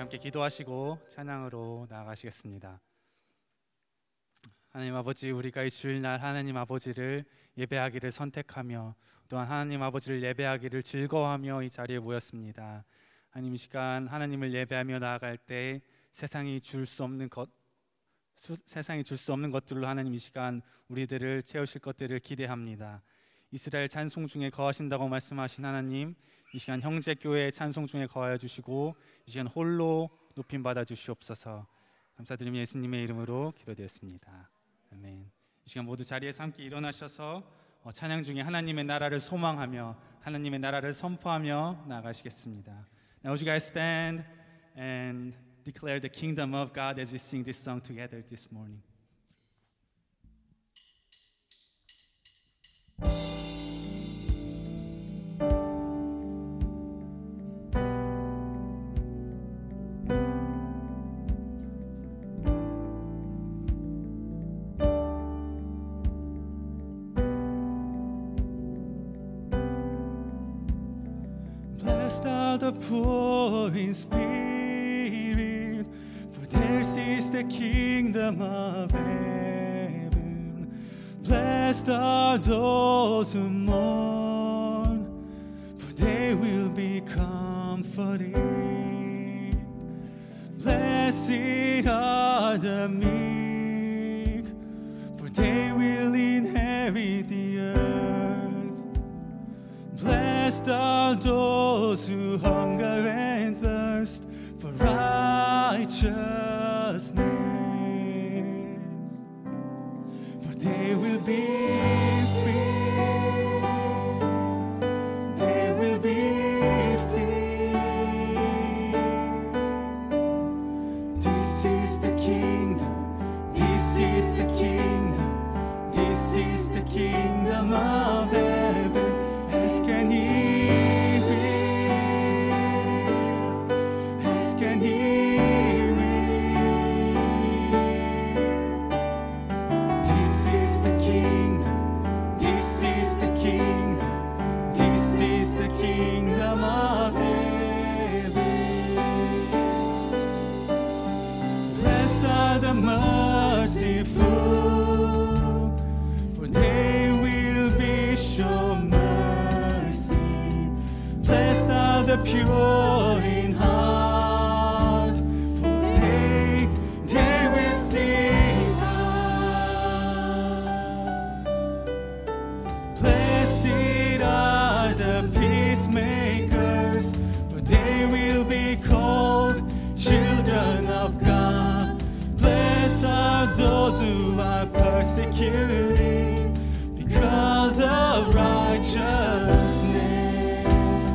함께 기도하시고 찬양으로 나아가시겠습니다. 하나님 아버지, 우리가 이 주일날 하나님 아버지를 예배하기를 선택하며 또한 하나님 아버지를 예배하기를 즐거워하며 이 자리에 모였습니다. 하나님, 이 시간 하나님을 예배하며 나아갈 때 세상이 줄 수 없는 것들로 하나님 이 시간 우리들을 채우실 것들을 기대합니다. 이스라엘 찬송 중에 거하신다고 말씀하신 하나님, 이 시간 형제교회의 찬송 중에 거하여 주시고 이 시간 홀로 높임 받아 주시옵소서. 감사드리며 예수님의 이름으로 기도드렸습니다. 아멘. 이 시간 모두 자리에서 함께 일어나셔서 찬양 중에 하나님의 나라를 소망하며 하나님의 나라를 선포하며 나아가시겠습니다. Now would you guys stand and declare the kingdom of God as we sing this song together this morning. Blessed are the poor in spirit, for theirs is the kingdom of heaven. Blessed are those who mourn, for they will be comforted. Blessed are the meek, for they will inherit the earth. Blessed are those who hunger and thirst for righteousness, for they will be filled. They will be filled. This is the kingdom. This is the kingdom. This is the kingdom of heaven. Ask and He will. Ask and He will. This is the kingdom. This is the kingdom. This is the kingdom of heaven. Blessed are the merciful, for they will be shown mercy. Blessed are the pure in heart, for they will see God. Blessed are the peacemakers, for they will be called children of God. Blessed are those who are persecuted because of righteousness,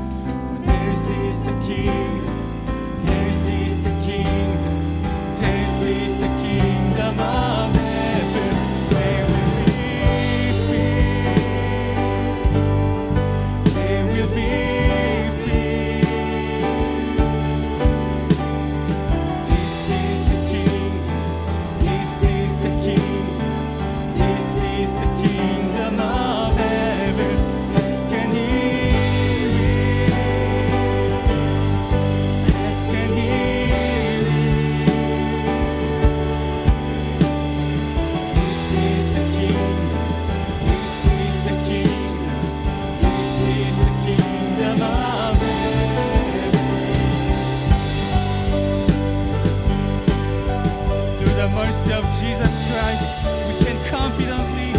for theirs is the kingdom, theirs is the kingdom, theirs is the kingdom of heaven. They will be filled. They will be filled. This is the kingdom. This is the kingdom. This is the kingdom of heaven. Ask and He will. Ask and He will. This is the kingdom. This is the kingdom. This is the kingdom of heaven. Through the mercy of Jesus Christ, we can confidently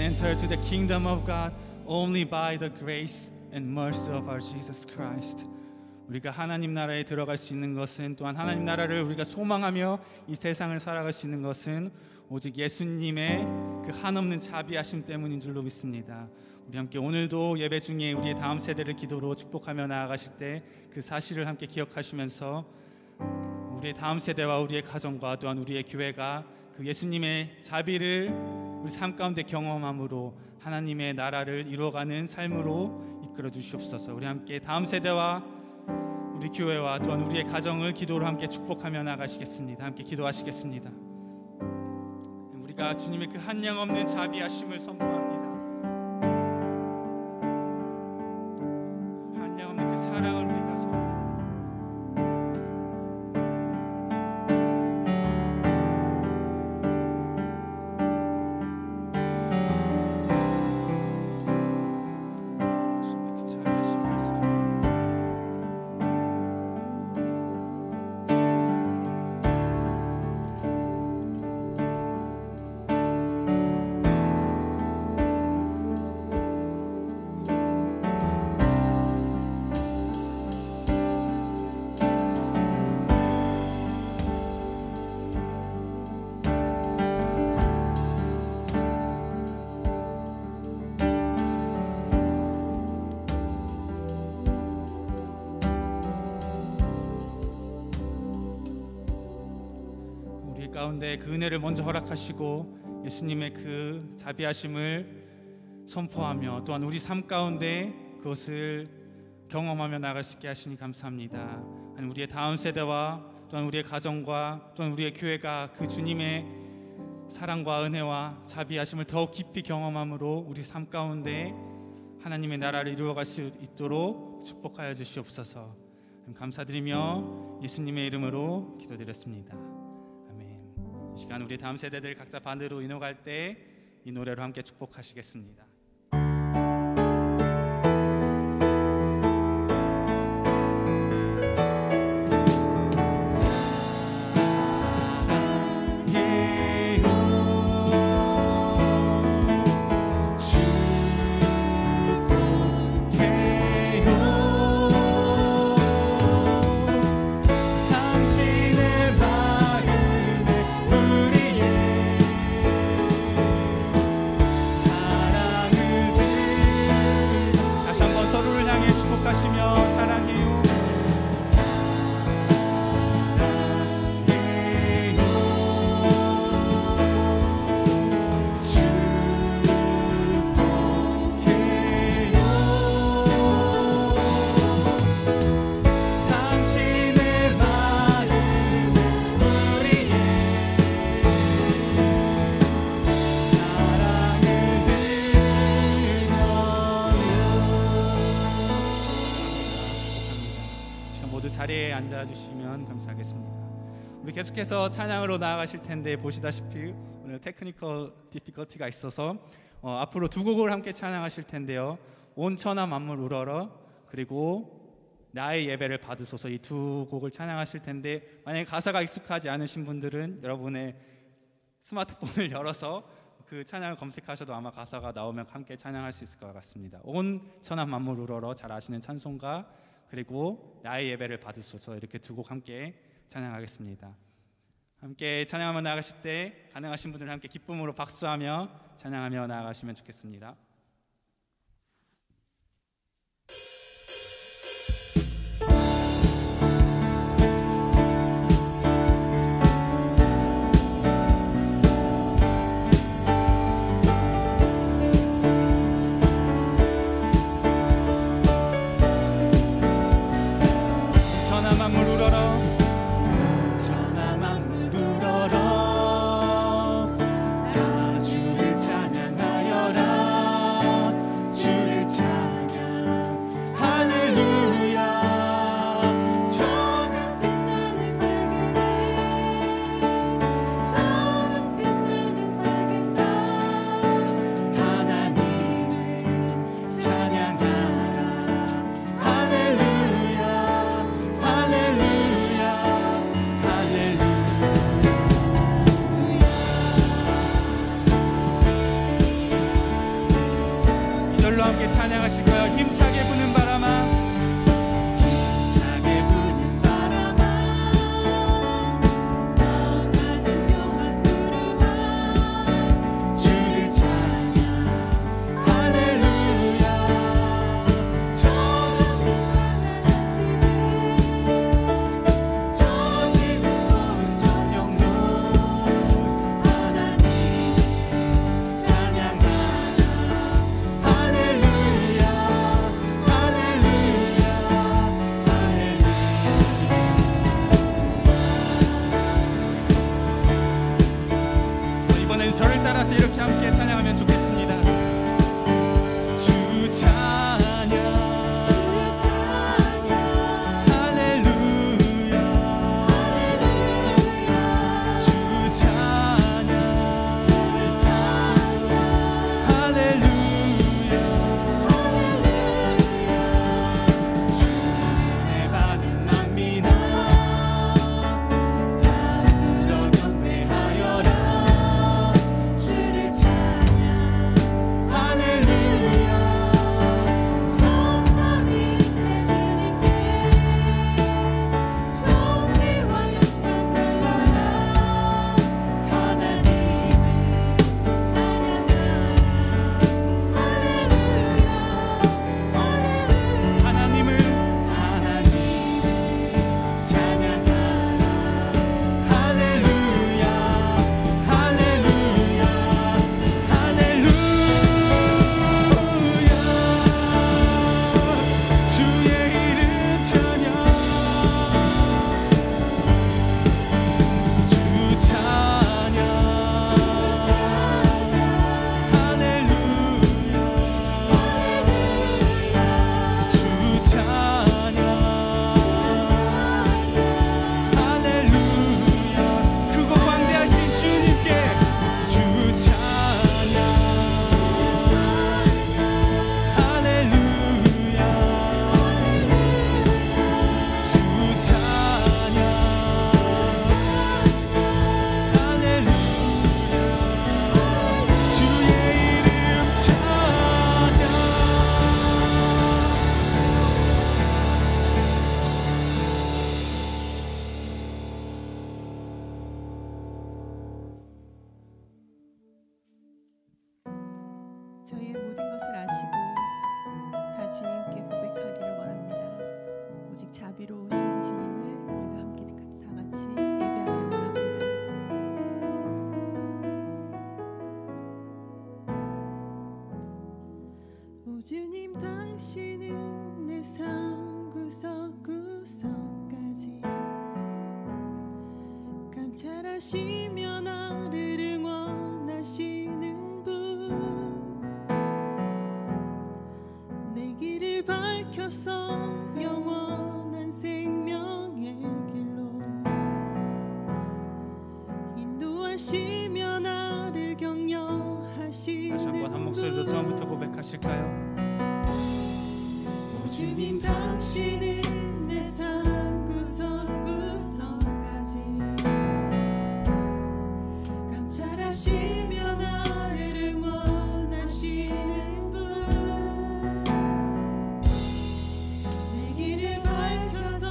enter to the kingdom of God only by the grace and mercy of our Jesus Christ. 우리가 하나님 나라에 들어갈 수 있는 것은, 또한 하나님 나라를 우리가 소망하며 이 세상을 살아갈 수 있는 것은 오직 예수님의 그 한없는 자비하심 때문인 줄로 믿습니다. 우리 함께 오늘도 예배 중에 우리의 다음 세대를 기도로 축복하며 나아가실 때 그 사실을 함께 기억하시면서 우리의 다음 세대와 우리의 가정과 또한 우리의 교회가 그 예수님의 자비를 우리 삶 가운데 경험함으로 하나님의 나라를 이루어가는 삶으로 이끌어 주시옵소서. 우리 함께 다음 세대와 우리 교회와 또한 우리의 가정을 기도로 함께 축복하며 나가시겠습니다. 함께 기도하시겠습니다. 우리가 주님의 그 한량없는 자비하심을 선포합니다. 한량없는 그 사랑을 우리가 선포합니다. 가운데 그 은혜를 먼저 허락하시고 예수님의 그 자비하심을 선포하며 또한 우리 삶 가운데 그것을 경험하며 나갈 수 있게 하시니 감사합니다. 우리의 다음 세대와 또한 우리의 가정과 또한 우리의 교회가 그 주님의 사랑과 은혜와 자비하심을 더욱 깊이 경험함으로 우리 삶 가운데 하나님의 나라를 이루어갈 수 있도록 축복하여 주시옵소서. 감사드리며 예수님의 이름으로 기도드렸습니다. 이 시간 우리 다음 세대들 각자 반대로 인호갈 때 이 노래로 함께 축복하시겠습니다. 자리에 앉아주시면 감사하겠습니다. 우리 계속해서 찬양으로 나아가실 텐데 보시다시피 오늘 테크니컬 디피컬티가 있어서 앞으로 두 곡을 함께 찬양하실 텐데요. 온 천하 만물 우러러 그리고 나의 예배를 받으소서, 이 두 곡을 찬양하실 텐데 만약에 가사가 익숙하지 않으신 분들은 여러분의 스마트폰을 열어서 그 찬양을 검색하셔도 아마 가사가 나오면 함께 찬양할 수 있을 것 같습니다. 온 천하 만물 우러러 잘 아시는 찬송가 그리고 나의 예배를 받으소서, 이렇게 두 곡 함께 찬양하겠습니다. 함께 찬양하며 나아가실 때 가능하신 분들은 함께 기쁨으로 박수하며 찬양하며 나아가시면 좋겠습니다. 다 주를 찬양하여라. 우리는 저를 따라서 이렇게 함께 찬양하면 좋겠습니다. 주 찬양 할렐루야 주 찬양 할렐루야 주 은혜 받은 만민아 더 경배하여라 주를 찬양 할렐루야 성삼위 제 주님께 존귀와 영광 돌려라 하나님을 찬양하라 할렐루야 하나님을 찬양하라 할렐루야 할렐루야 할렐루야 주의 이름 찬양 주 찬양 할렐루야 주 찬양 할렐루야 크고 광대하신 주님께 주 찬양 할렐루야 주 찬양 할렐루야 주의 이름 찬양 저희의 모든 것을 아시고 다 주님께 고백하기를 원합니다. 오직 자비로우신 주님을 우리가 함께 다 같이 예배하기를 원합니다. 오 주님 당신은 내 삶 구석구석까지 감찰하시며 나를 응원하시는 분 내 길을 밝혀서 영원한 생명의 길로 인도하시며 나를 격려하시는 다시 한번 한 목소리로 처음부터 고백하실까요? 오 주님 당신은 내 삶 구석구석까지 감찰하시며 나를 응원하시는 분 내 길을 밝혀서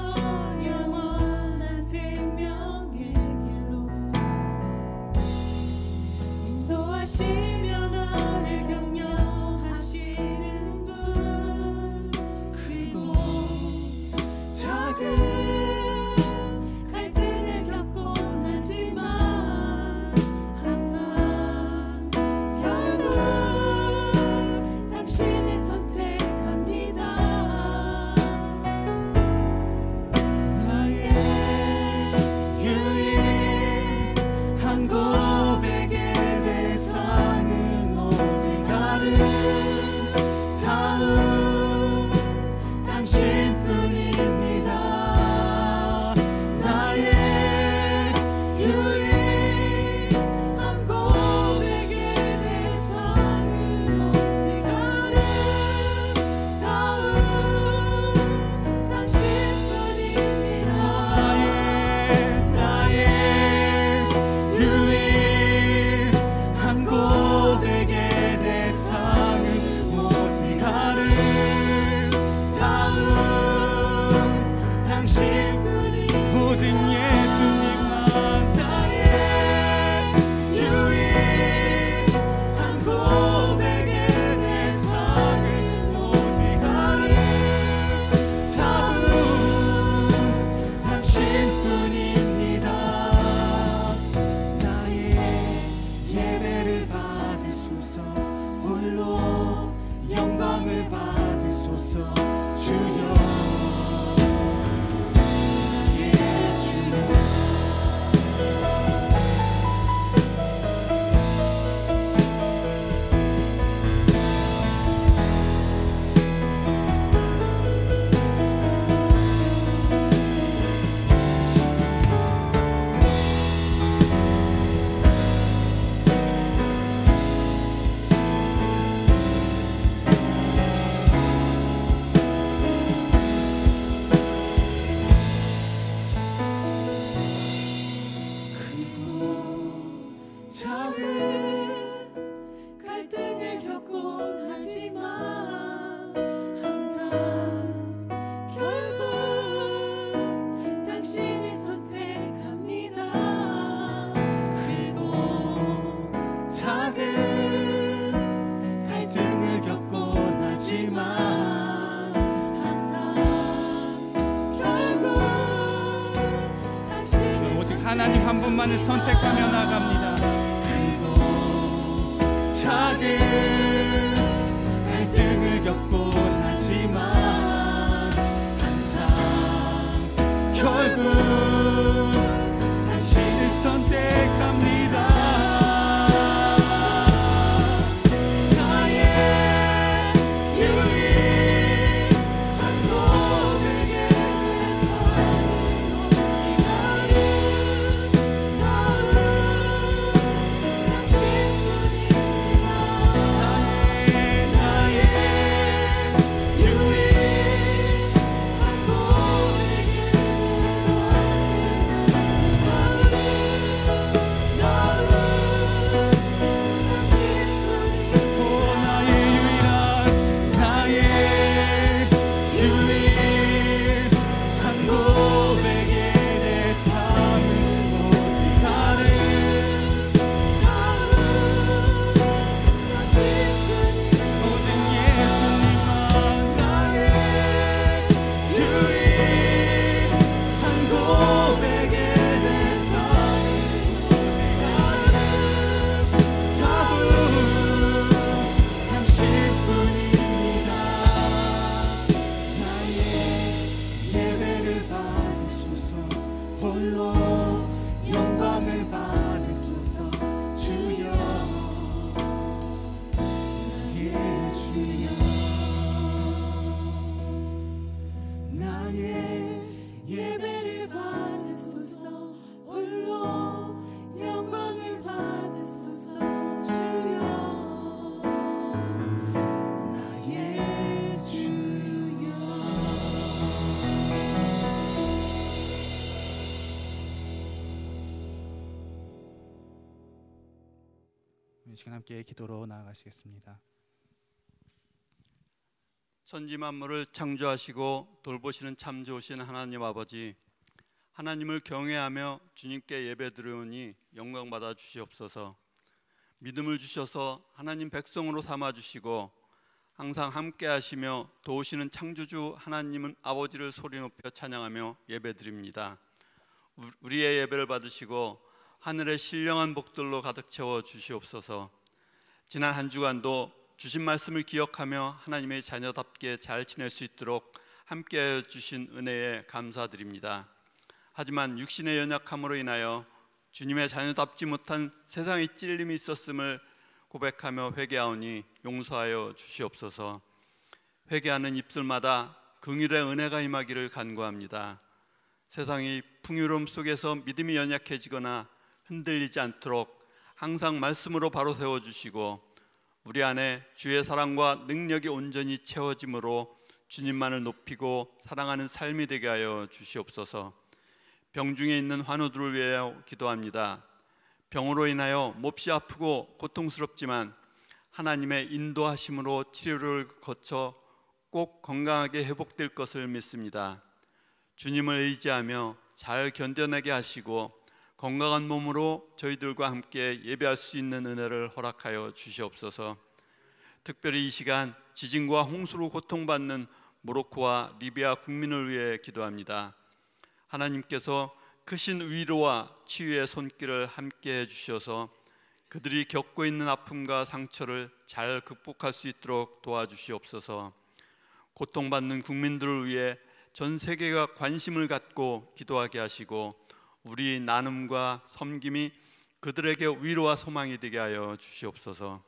영원한 생명의 길로 인도하시며 나를 격려하시는 분 크고 작은 갈등을 겪곤 하지만 항상 결국 당신을 선택합니다. 나의 유일한 고백의 대상은 주님만을 선택하며 나갑니다. 크고 작은 갈등을 겪곤 하지만 항상 결국 당신을 선택합니다. 이 시간 함께 기도로 나아가시겠습니다. 천지 만물을 창조하시고 돌보시는 참 좋으신 하나님 아버지, 하나님을 경외하며 주님께 예배드리오니 영광받아 주시옵소서. 믿음을 주셔서 하나님 백성으로 삼아주시고 항상 함께 하시며 도우시는 창조주 하나님은 아버지를 소리 높여 찬양하며 예배드립니다. 우리의 예배를 받으시고 하늘의 신령한 복들로 가득 채워 주시옵소서. 지난 한 주간도 주신 말씀을 기억하며 하나님의 자녀답게 잘 지낼 수 있도록 함께하여 주신 은혜에 감사드립니다. 하지만 육신의 연약함으로 인하여 주님의 자녀답지 못한 세상의 찔림이 있었음을 고백하며 회개하오니 용서하여 주시옵소서. 회개하는 입술마다 긍휼의 은혜가 임하기를 간구합니다. 세상의 풍요로움 속에서 믿음이 연약해지거나 흔들리지 않도록 항상 말씀으로 바로 세워주시고 우리 안에 주의 사랑과 능력이 온전히 채워짐으로 주님만을 높이고 사랑하는 삶이 되게 하여 주시옵소서. 병중에 있는 환우들을 위하여 기도합니다. 병으로 인하여 몹시 아프고 고통스럽지만 하나님의 인도하심으로 치료를 거쳐 꼭 건강하게 회복될 것을 믿습니다. 주님을 의지하며 잘 견뎌내게 하시고 건강한 몸으로 저희들과 함께 예배할 수 있는 은혜를 허락하여 주시옵소서. 특별히 이 시간 지진과 홍수로 고통받는 모로코와 리비아 국민을 위해 기도합니다. 하나님께서 크신 위로와 치유의 손길을 함께 해주셔서 그들이 겪고 있는 아픔과 상처를 잘 극복할 수 있도록 도와주시옵소서. 고통받는 국민들을 위해 전 세계가 관심을 갖고 기도하게 하시고 우리 나눔과 섬김이 그들에게 위로와 소망이 되게 하여 주시옵소서.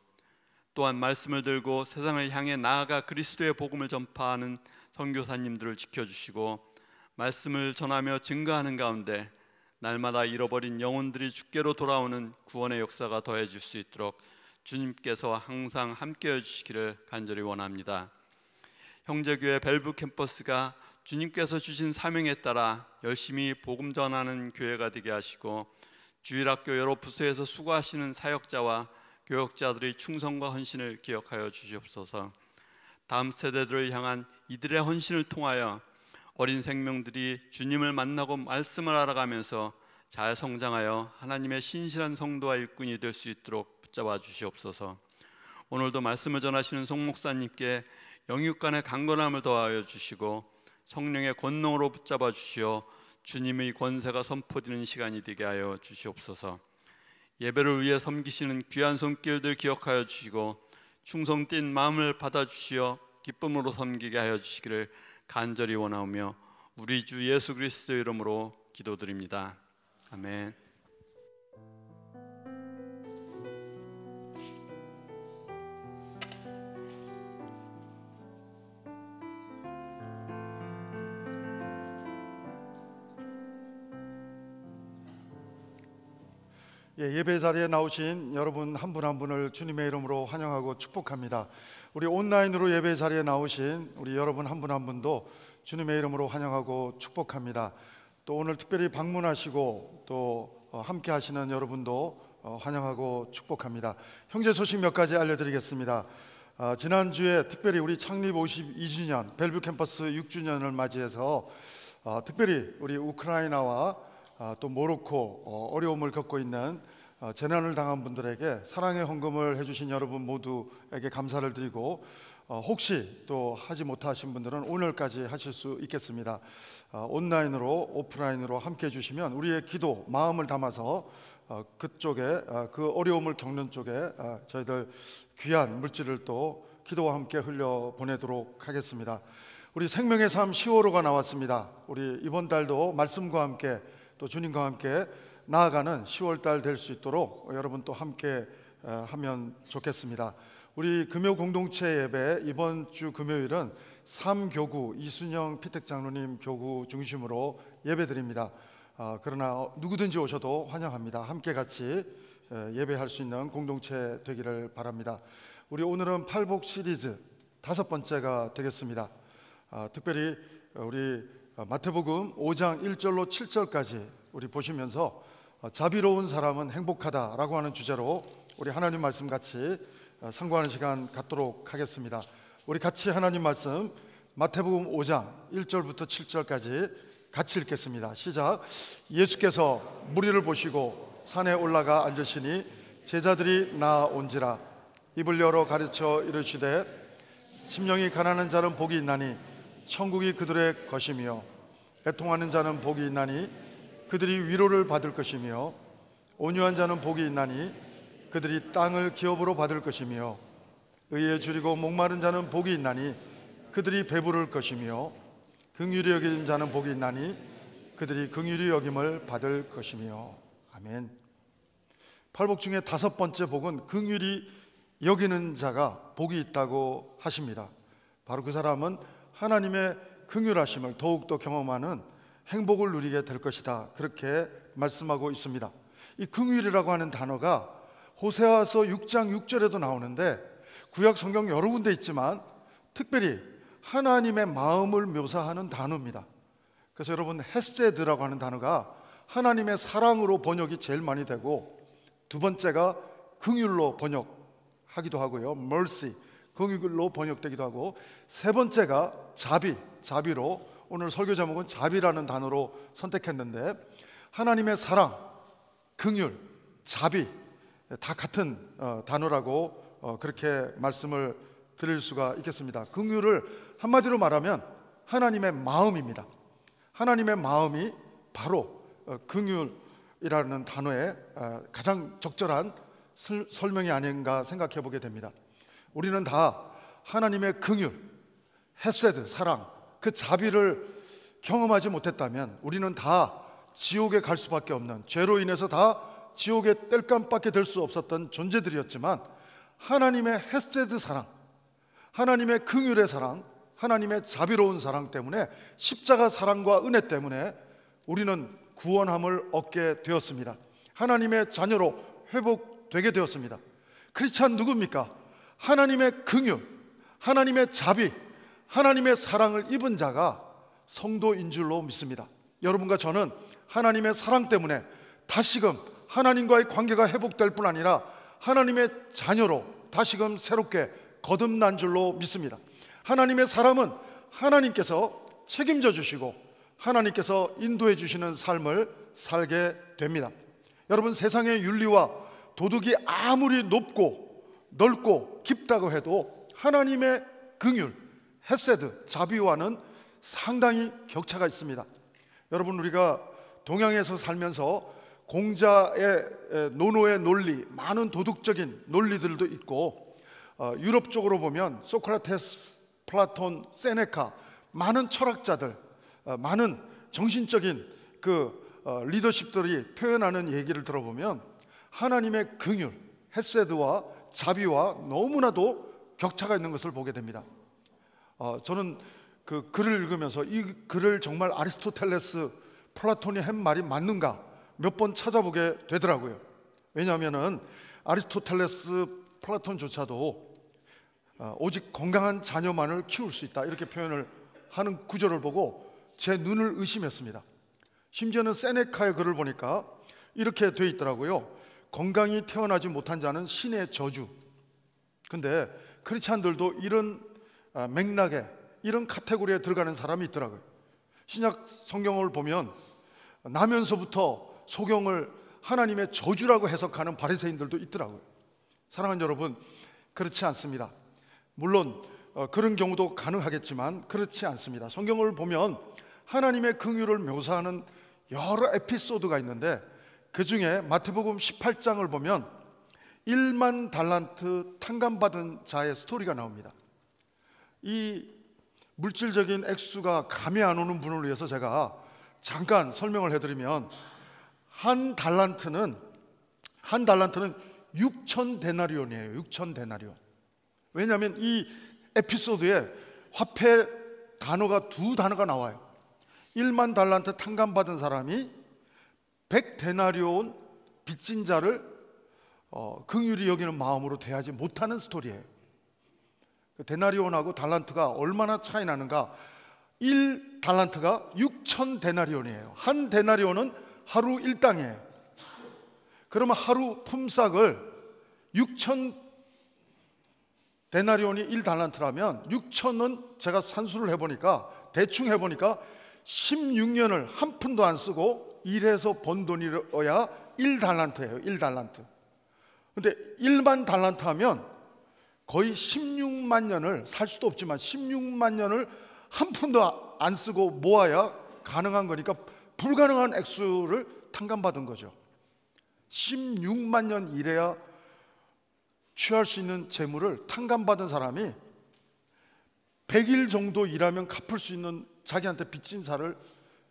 또한 말씀을 들고 세상을 향해 나아가 그리스도의 복음을 전파하는 선교사님들을 지켜주시고 말씀을 전하며 증거하는 가운데 날마다 잃어버린 영혼들이 주께로 돌아오는 구원의 역사가 더해질 수 있도록 주님께서 항상 함께해 주시기를 간절히 원합니다. 형제교회 벨브 캠퍼스가 주님께서 주신 사명에 따라 열심히 복음 전하는 교회가 되게 하시고 주일학교 여러 부서에서 수고하시는 사역자와 교역자들의 충성과 헌신을 기억하여 주시옵소서. 다음 세대들을 향한 이들의 헌신을 통하여 어린 생명들이 주님을 만나고 말씀을 알아가면서 잘 성장하여 하나님의 신실한 성도와 일꾼이 될 수 있도록 붙잡아 주시옵소서. 오늘도 말씀을 전하시는 송 목사님께 영육간의 강건함을 더하여 주시고 성령의 권능으로 붙잡아 주시어 주님의 권세가 선포되는 시간이 되게 하여 주시옵소서. 예배를 위해 섬기시는 귀한 손길들 기억하여 주시고 충성된 마음을 받아주시어 기쁨으로 섬기게 하여 주시기를 간절히 원하오며 우리 주 예수 그리스도의 이름으로 기도드립니다. 아멘. 예배 자리에 나오신 여러분 한 분 한 분을 주님의 이름으로 환영하고 축복합니다. 우리 온라인으로 예배 자리에 나오신 우리 여러분 한 분 한 분도 주님의 이름으로 환영하고 축복합니다. 또 오늘 특별히 방문하시고 또 함께 하시는 여러분도 환영하고 축복합니다. 형제 소식 몇 가지 알려드리겠습니다. 지난주에 특별히 우리 창립 52주년 벨뷰 캠퍼스 6주년을 맞이해서 특별히 우리 우크라이나와 또 모로코 어려움을 겪고 있는 재난을 당한 분들에게 사랑의 헌금을 해주신 여러분 모두에게 감사를 드리고 혹시 또 하지 못하신 분들은 오늘까지 하실 수 있겠습니다. 온라인으로 오프라인으로 함께 해주시면 우리의 기도 마음을 담아서 그쪽에 그 어려움을 겪는 쪽에 저희들 귀한 물질을 또 기도와 함께 흘려 보내도록 하겠습니다. 우리 생명의 삶 10월호가 나왔습니다. 우리 이번 달도 말씀과 함께 또 주님과 함께 나아가는 10월달 될 수 있도록 여러분 또 함께 하면 좋겠습니다. 우리 금요 공동체 예배 이번 주 금요일은 3교구 이순영 피택 장로님 교구 중심으로 예배드립니다. 그러나 누구든지 오셔도 환영합니다. 함께 같이 예배할 수 있는 공동체 되기를 바랍니다. 우리 오늘은 팔복 시리즈 5번째가 되겠습니다. 특별히 우리 마태복음 5장 1절로 7절까지 우리 보시면서 자비로운 사람은 행복하다라고 하는 주제로 우리 하나님 말씀 같이 상고하는 시간 갖도록 하겠습니다. 우리 같이 하나님 말씀 마태복음 5장 1절부터 7절까지 같이 읽겠습니다. 시작. 예수께서 무리를 보시고 산에 올라가 앉으시니 제자들이 나아온지라. 입을 열어 가르쳐 이르시되 심령이 가난한 자는 복이 있나니 천국이 그들의 것이며 애통하는 자는 복이 있나니 그들이 위로를 받을 것이며 온유한 자는 복이 있나니 그들이 땅을 기업으로 받을 것이며 의에 줄이고 목마른 자는 복이 있나니 그들이 배부를 것이며 긍휼히 여기는 자는 복이 있나니 그들이 긍휼히 여김을 받을 것이며. 아멘. 팔복 중에 5번째 복은 긍휼히 여기는 자가 복이 있다고 하십니다. 바로 그 사람은 하나님의 긍휼하심을 더욱더 경험하는 행복을 누리게 될 것이다, 그렇게 말씀하고 있습니다. 이 긍휼이라고 하는 단어가 호세아서 6장 6절에도 나오는데 구약 성경 여러 군데 있지만 특별히 하나님의 마음을 묘사하는 단어입니다. 그래서 여러분 헤세드라고 하는 단어가 하나님의 사랑으로 번역이 제일 많이 되고 두 번째가 긍휼로 번역하기도 하고요, mercy 긍휼로 번역되기도 하고 세 번째가 자비로 오늘 설교 제목은 자비라는 단어로 선택했는데 하나님의 사랑, 긍휼, 자비 다 같은 단어라고 그렇게 말씀을 드릴 수가 있겠습니다. 긍휼을 한마디로 말하면 하나님의 마음입니다. 하나님의 마음이 바로 긍휼이라는 단어의 가장 적절한 설명이 아닌가 생각해 보게 됩니다. 우리는 다 하나님의 긍휼, 헤세드, 사랑, 그 자비를 경험하지 못했다면 우리는 다 지옥에 갈 수밖에 없는, 죄로 인해서 다 지옥의 땔감밖에 될 수 없었던 존재들이었지만 하나님의 헤세드 사랑, 하나님의 긍휼의 사랑, 하나님의 자비로운 사랑 때문에 십자가 사랑과 은혜 때문에 우리는 구원함을 얻게 되었습니다. 하나님의 자녀로 회복되게 되었습니다. 크리스찬 누굽니까? 하나님의 긍휼, 하나님의 자비, 하나님의 사랑을 입은 자가 성도인 줄로 믿습니다. 여러분과 저는 하나님의 사랑 때문에 다시금 하나님과의 관계가 회복될 뿐 아니라 하나님의 자녀로 다시금 새롭게 거듭난 줄로 믿습니다. 하나님의 사람은 하나님께서 책임져 주시고 하나님께서 인도해 주시는 삶을 살게 됩니다. 여러분, 세상의 윤리와 도덕이 아무리 높고 넓고 깊다고 해도 하나님의 긍휼, 헤세드, 자비와는 상당히 격차가 있습니다. 여러분, 우리가 동양에서 살면서 공자의 노노의 논리, 많은 도덕적인 논리들도 있고, 유럽 쪽으로 보면 소크라테스, 플라톤, 세네카, 많은 철학자들, 많은 정신적인 리더십들이 표현하는 얘기를 들어보면 하나님의 긍휼, 헤세드와 자비와 너무나도 격차가 있는 것을 보게 됩니다. 저는 그 글을 읽으면서 이 글을 정말 아리스토텔레스, 플라톤이 한 말이 맞는가 몇 번 찾아보게 되더라고요. 왜냐하면은 아리스토텔레스, 플라톤조차도 오직 건강한 자녀만을 키울 수 있다 이렇게 표현을 하는 구절을 보고 제 눈을 의심했습니다. 심지어는 세네카의 글을 보니까 이렇게 돼 있더라고요. 건강히 태어나지 못한 자는 신의 저주. 근데 크리스찬들도 이런 맥락에, 이런 카테고리에 들어가는 사람이 있더라고요. 신약 성경을 보면 나면서부터 소경을 하나님의 저주라고 해석하는 바리새인들도 있더라고요. 사랑하는 여러분, 그렇지 않습니다. 물론 그런 경우도 가능하겠지만 그렇지 않습니다. 성경을 보면 하나님의 긍휼을 묘사하는 여러 에피소드가 있는데, 그 중에 마태복음 18장을 보면 1만 달란트 탕감받은 자의 스토리가 나옵니다. 이 물질적인 액수가 감이 안 오는 분을 위해서 제가 잠깐 설명을 해드리면, 한 달란트는 6천 데나리온이에요. 6천 데나리온. 왜냐하면 이 에피소드에 화폐 단어가 두 단어가 나와요. 1만 달란트 탕감받은 사람이 100데나리온 빚진 자를 긍휼히 여기는 마음으로 대하지 못하는 스토리예요. 데나리온하고 달란트가 얼마나 차이 나는가? 1달란트가 6천 데나리온이에요. 한 데나리온은 하루 1당이에요. 그러면 하루 품삯을 6천 데나리온이 1달란트라면 6천은 제가 산수를 해보니까, 대충 해보니까 16년을 한 푼도 안 쓰고 일해서 번 돈이어야 1달란트예요. 1달란트. 근데 1만 달란트 하면 거의 16만 년을 살 수도 없지만 16만 년을 한 푼도 안 쓰고 모아야 가능한 거니까 불가능한 액수를 탕감받은 거죠. 16만 년 일해야 취할 수 있는 재물을 탕감받은 사람이 100일 정도 일하면 갚을 수 있는 자기한테 빚진 사를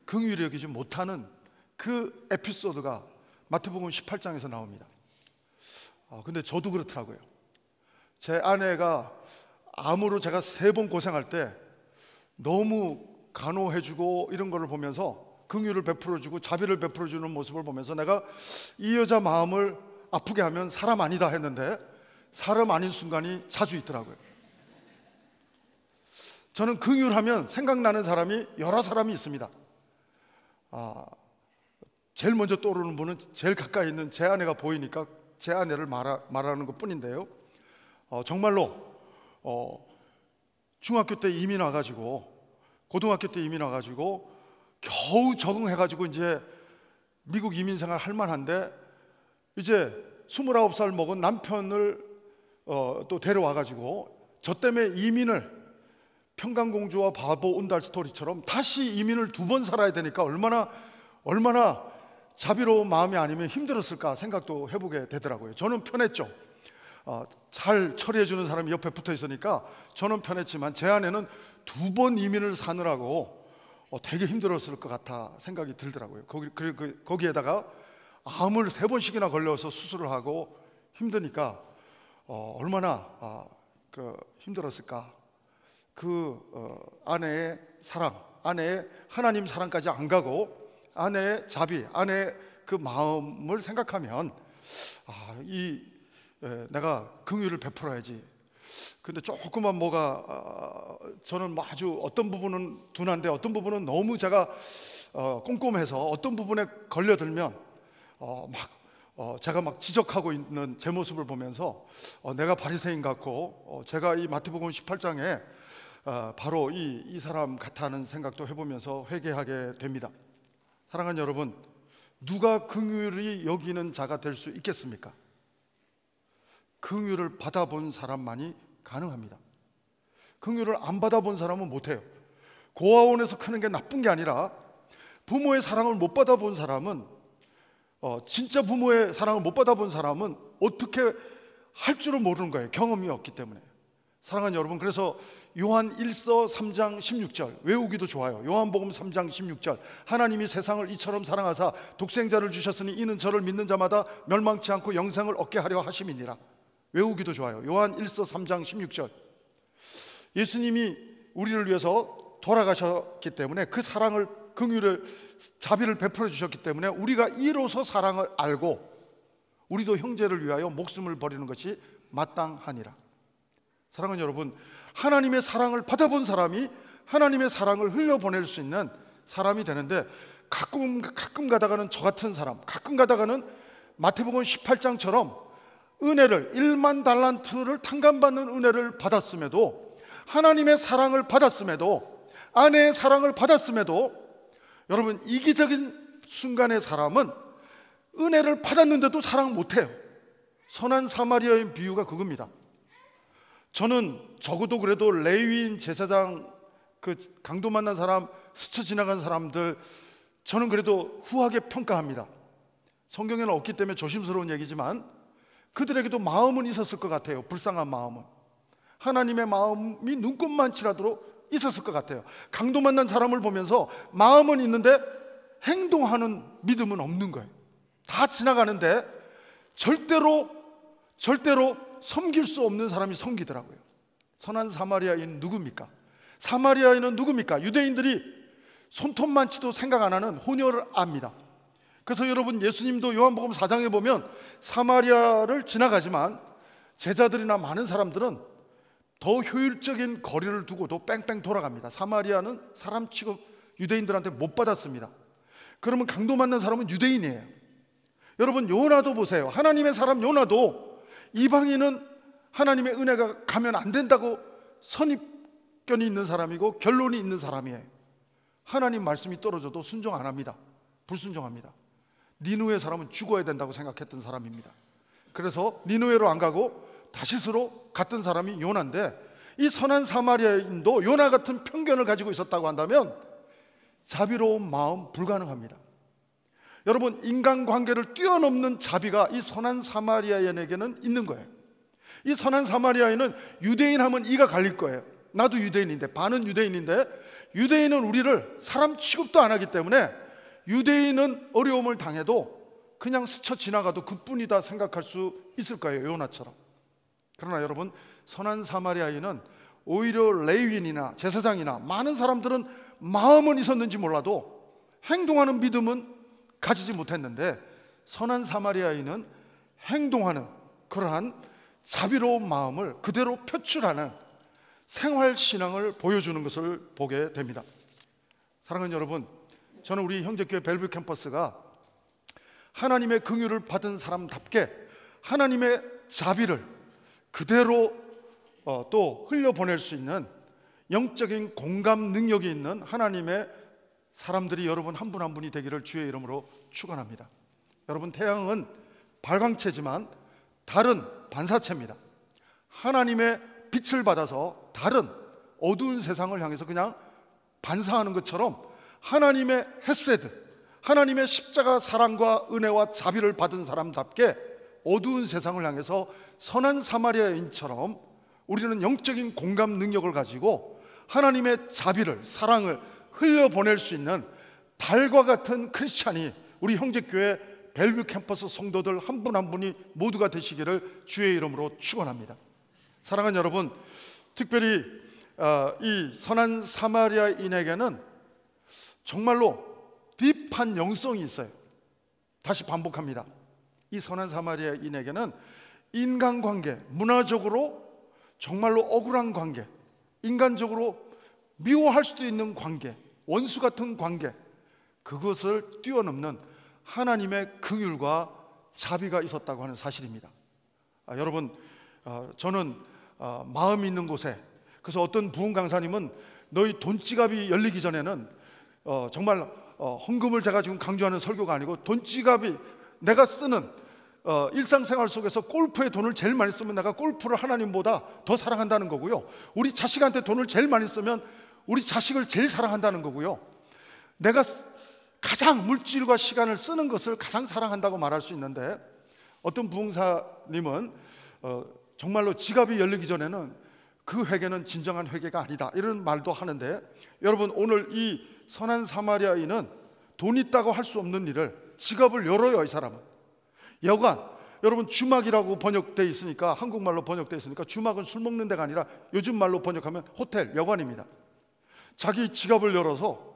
긍휼히 여기지 못하는 그 에피소드가 마태복음 18장에서 나옵니다. 근데 저도 그렇더라고요. 제 아내가 암으로 제가 3번 고생할 때 너무 간호해주고 이런 거를 보면서, 긍휼을 베풀어주고 자비를 베풀어주는 모습을 보면서 내가 이 여자 마음을 아프게 하면 사람 아니다 했는데 사람 아닌 순간이 자주 있더라고요. 저는 긍휼하면 생각나는 사람이 여러 사람이 있습니다. 제일 먼저 떠오르는 분은 제일 가까이 있는 제 아내가 보이니까 제 아내를 말하는 것 뿐인데요. 정말로 중학교 때 이민 와가지고, 고등학교 때 이민 와가지고 겨우 적응해가지고 이제 미국 이민 생활 할 만한데, 이제 29살 먹은 남편을 또 데려와가지고 저 때문에 이민을, 평강공주와 바보 온달 스토리처럼 다시 이민을 2번 살아야 되니까 얼마나 자비로운 마음이 아니면 힘들었을까 생각도 해보게 되더라고요. 저는 편했죠. 잘 처리해주는 사람이 옆에 붙어 있으니까 저는 편했지만 제 아내는 2번 이민을 사느라고 되게 힘들었을 것 같아 생각이 들더라고요. 거기에다가 암을 3번씩이나 걸려서 수술을 하고 힘드니까 얼마나 힘들었을까. 아내의 사랑, 아내의 하나님 사랑까지 안 가고 아내의 자비, 아내의 그 마음을 생각하면 내가 긍휼을 베풀어야지. 근데 조금만 저는 아주 어떤 부분은 둔한데 어떤 부분은 너무 제가 꼼꼼해서 어떤 부분에 걸려들면 제가 막 지적하고 있는 제 모습을 보면서 내가 바리새인 같고, 제가 이 마태복음 18장에 바로 이 사람 같아 하는 생각도 해보면서 회개하게 됩니다. 사랑하는 여러분, 누가 긍휼히 여기는 자가 될 수 있겠습니까? 긍휼을 받아본 사람만이 가능합니다. 긍휼을 안 받아본 사람은 못해요. 고아원에서 크는 게 나쁜 게 아니라 부모의 사랑을 못 받아본 사람은 진짜 부모의 사랑을 못 받아본 사람은 어떻게 할 줄을 모르는 거예요. 경험이 없기 때문에. 사랑하는 여러분, 그래서 요한 1서 3장 16절 외우기도 좋아요. 요한복음 3장 16절 하나님이 세상을 이처럼 사랑하사 독생자를 주셨으니 이는 저를 믿는 자마다 멸망치 않고 영생을 얻게 하려 하심이니라. 외우기도 좋아요. 요한 1서 3장 16절. 예수님이 우리를 위해서 돌아가셨기 때문에 그 사랑을, 긍휼을, 자비를 베풀어 주셨기 때문에 우리가 이로써 사랑을 알고 우리도 형제를 위하여 목숨을 버리는 것이 마땅하니라. 사랑하는 여러분, 하나님의 사랑을 받아본 사람이 하나님의 사랑을 흘려보낼 수 있는 사람이 되는데, 가끔 가다가는 저 같은 사람, 가끔 가다가는 마태복음 18장처럼 은혜를 1만 달란트를 탕감받는 은혜를 받았음에도, 하나님의 사랑을 받았음에도, 아내의 사랑을 받았음에도, 여러분, 이기적인 순간의 사람은 은혜를 받았는데도 사랑 못해요. 선한 사마리아인 비유가 그겁니다. 저는 적어도 그래도 레위인 제사장, 그 강도 만난 사람, 스쳐 지나간 사람들, 저는 그래도 후하게 평가합니다. 성경에는 없기 때문에 조심스러운 얘기지만 그들에게도 마음은 있었을 것 같아요. 불쌍한 마음은, 하나님의 마음이 눈꼽만치라도 있었을 것 같아요. 강도 만난 사람을 보면서 마음은 있는데 행동하는 믿음은 없는 거예요. 다 지나가는데 절대로 섬길 수 없는 사람이 섬기더라고요. 선한 사마리아인 누굽니까? 사마리아인은 누굽니까? 유대인들이 손톱만치도 생각 안 하는 혼혈을 압니다. 그래서 여러분, 예수님도 요한복음 4장에 보면 사마리아를 지나가지만 제자들이나 많은 사람들은 더 효율적인 거리를 두고도 뺑뺑 돌아갑니다. 사마리아는 사람 취급 유대인들한테 못 받았습니다. 그러면 강도 만난 사람은 유대인이에요. 여러분, 요나도 보세요. 하나님의 사람 요나도 이방인은 하나님의 은혜가 가면 안 된다고 선입견이 있는 사람이고 결론이 있는 사람이에요. 하나님 말씀이 떨어져도 순종 안 합니다. 불순종합니다. 니느웨 사람은 죽어야 된다고 생각했던 사람입니다. 그래서 니느웨로 안 가고 다시스로 갔던 사람이 요나인데, 이 선한 사마리아인도 요나 같은 편견을 가지고 있었다고 한다면 자비로운 마음 불가능합니다. 여러분, 인간관계를 뛰어넘는 자비가 이 선한 사마리아인에게는 있는 거예요. 이 선한 사마리아인은 유대인 하면 이가 갈릴 거예요. 나도 유대인인데, 반은 유대인인데, 유대인은 우리를 사람 취급도 안 하기 때문에 유대인은 어려움을 당해도 그냥 스쳐 지나가도 그뿐이다 생각할 수 있을 거예요, 요나처럼. 그러나 여러분, 선한 사마리아인은 오히려 레위인이나 제사장이나 많은 사람들은 마음은 있었는지 몰라도 행동하는 믿음은 가지지 못했는데, 선한 사마리아인은 행동하는 그러한 자비로운 마음을 그대로 표출하는 생활신앙을 보여주는 것을 보게 됩니다. 사랑하는 여러분, 저는 우리 형제교회 벨뷰 캠퍼스가 하나님의 긍휼을 받은 사람답게 하나님의 자비를 그대로 또 흘려보낼 수 있는 영적인 공감 능력이 있는 하나님의 사람들이 여러분 한 분 한 분이 되기를 주의 이름으로 축원합니다. 여러분, 태양은 발광체지만 달은 반사체입니다. 하나님의 빛을 받아서 달은 어두운 세상을 향해서 그냥 반사하는 것처럼 하나님의 헤세드, 하나님의 십자가 사랑과 은혜와 자비를 받은 사람답게 어두운 세상을 향해서 선한 사마리아인처럼 우리는 영적인 공감 능력을 가지고 하나님의 자비를, 사랑을 흘려보낼 수 있는 달과 같은 크리스찬이 우리 형제교회 벨뷰 캠퍼스 성도들 한 분 한 분이 모두가 되시기를 주의 이름으로 축원합니다. 사랑하는 여러분, 특별히 이 선한 사마리아인에게는 정말로 딥한 영성이 있어요. 다시 반복합니다. 이 선한 사마리아인에게는 인간관계, 문화적으로 정말로 억울한 관계, 인간적으로 미워할 수도 있는 관계, 원수 같은 관계, 그것을 뛰어넘는 하나님의 긍휼과 자비가 있었다고 하는 사실입니다. 여러분, 저는 마음이 있는 곳에, 그래서 어떤 부흥 강사님은 너희 돈지갑이 열리기 전에는 정말 헌금을 제가 지금 강조하는 설교가 아니고, 돈지갑이 내가 쓰는 일상생활 속에서 골프에 돈을 제일 많이 쓰면 내가 골프를 하나님보다 더 사랑한다는 거고요. 우리 자식한테 돈을 제일 많이 쓰면 우리 자식을 제일 사랑한다는 거고요. 내가 가장 물질과 시간을 쓰는 것을 가장 사랑한다고 말할 수 있는데, 어떤 부흥사님은 정말로 지갑이 열리기 전에는 그 회개는 진정한 회개가 아니다, 이런 말도 하는데, 여러분, 오늘 이 선한 사마리아인은 돈 있다고 할 수 없는 일을 지갑을 열어요. 이 사람은 여관, 여러분 주막이라고 번역되어 있으니까, 한국말로 번역되어 있으니까 주막은 술 먹는 데가 아니라 요즘 말로 번역하면 호텔, 여관입니다. 자기 지갑을 열어서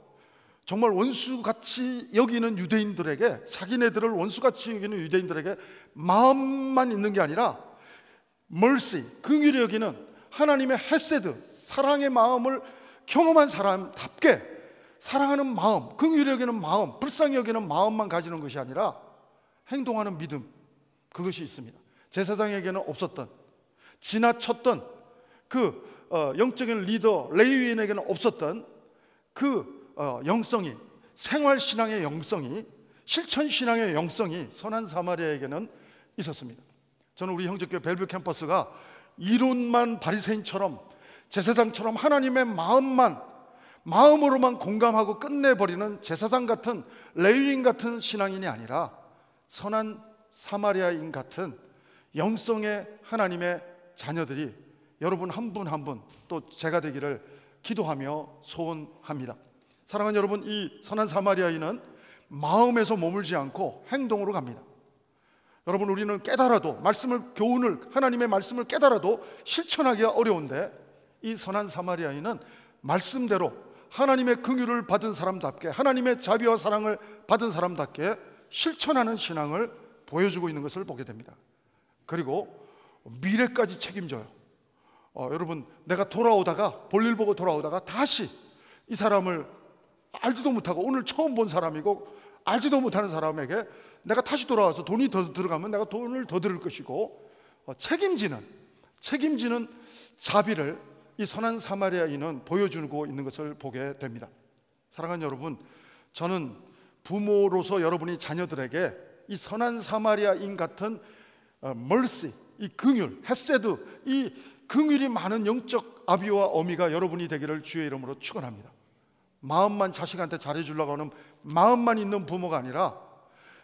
정말 원수같이 여기는 유대인들에게, 자기네들을 원수같이 여기는 유대인들에게 마음만 있는 게 아니라 mercy, 긍휼히 여기는 하나님의 헤세드, 사랑의 마음을 경험한 사람답게 사랑하는 마음, 긍휼히 여기는 마음, 불쌍히 여기는 마음만 가지는 것이 아니라 행동하는 믿음, 그것이 있습니다. 제사장에게는 없었던, 지나쳤던 그 영적인 리더 레위인에게는 없었던 그 영성이, 생활신앙의 영성이, 실천신앙의 영성이 선한 사마리아에게는 있었습니다. 저는 우리 형제교회 벨뷰 캠퍼스가 이론만 바리새인처럼, 제사장처럼 하나님의 마음으로만 공감하고 끝내버리는 제사장 같은, 레위인 같은 신앙인이 아니라 선한 사마리아인 같은 영성의 하나님의 자녀들이 여러분 한 분 한 분 또 제가 되기를 기도하며 소원합니다. 사랑하는 여러분, 이 선한 사마리아인은 마음에서 머물지 않고 행동으로 갑니다. 여러분, 우리는 깨달아도, 교훈을, 하나님의 말씀을 깨달아도 실천하기가 어려운데, 이 선한 사마리아인은 말씀대로 하나님의 긍휼을 받은 사람답게, 하나님의 자비와 사랑을 받은 사람답게 실천하는 신앙을 보여주고 있는 것을 보게 됩니다. 그리고 미래까지 책임져요. 여러분, 내가 돌아오다가, 볼일 보고 돌아오다가 다시 이 사람을 알지도 못하고, 오늘 처음 본 사람이고 알지도 못하는 사람에게 내가 다시 돌아와서 돈이 더 들어가면 내가 돈을 더 들을 것이고, 책임지는 자비를 이 선한 사마리아인은 보여주고 있는 것을 보게 됩니다. 사랑하는 여러분, 저는 부모로서 여러분이 자녀들에게 이 선한 사마리아인 같은 mercy, 이 긍휼, 헤세드, 이 긍휼이 많은 영적 아비와 어미가 여러분이 되기를 주의 이름으로 축원합니다. 마음만 자식한테 잘해주려고 하는 마음만 있는 부모가 아니라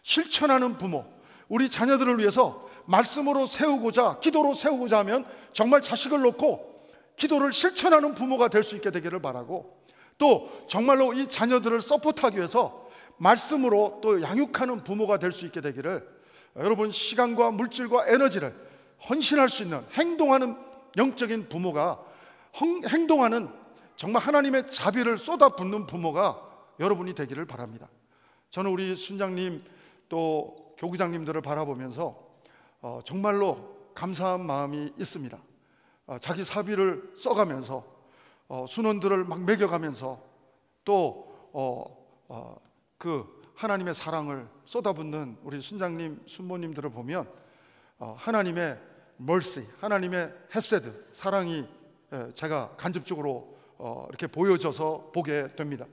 실천하는 부모, 우리 자녀들을 위해서 말씀으로 세우고자, 기도로 세우고자 하면 정말 자식을 놓고 기도를 실천하는 부모가 될 수 있게 되기를 바라고, 또 정말로 이 자녀들을 서포트하기 위해서 말씀으로 또 양육하는 부모가 될 수 있게 되기를, 여러분 시간과 물질과 에너지를 헌신할 수 있는 행동하는 영적인 부모가, 행동하는 정말 하나님의 자비를 쏟아붓는 부모가 여러분이 되기를 바랍니다. 저는 우리 순장님 또 교구장님들을 바라보면서 정말로 감사한 마음이 있습니다. 자기 사비를 써가면서 순원들을 막 먹여가면서 또 그 하나님의 사랑을 쏟아붓는 우리 순장님, 순모님들을 보면 하나님의 mercy, 하나님의 헤세드, 사랑이 제가 간접적으로 이렇게 보여져서 보게 됩니다.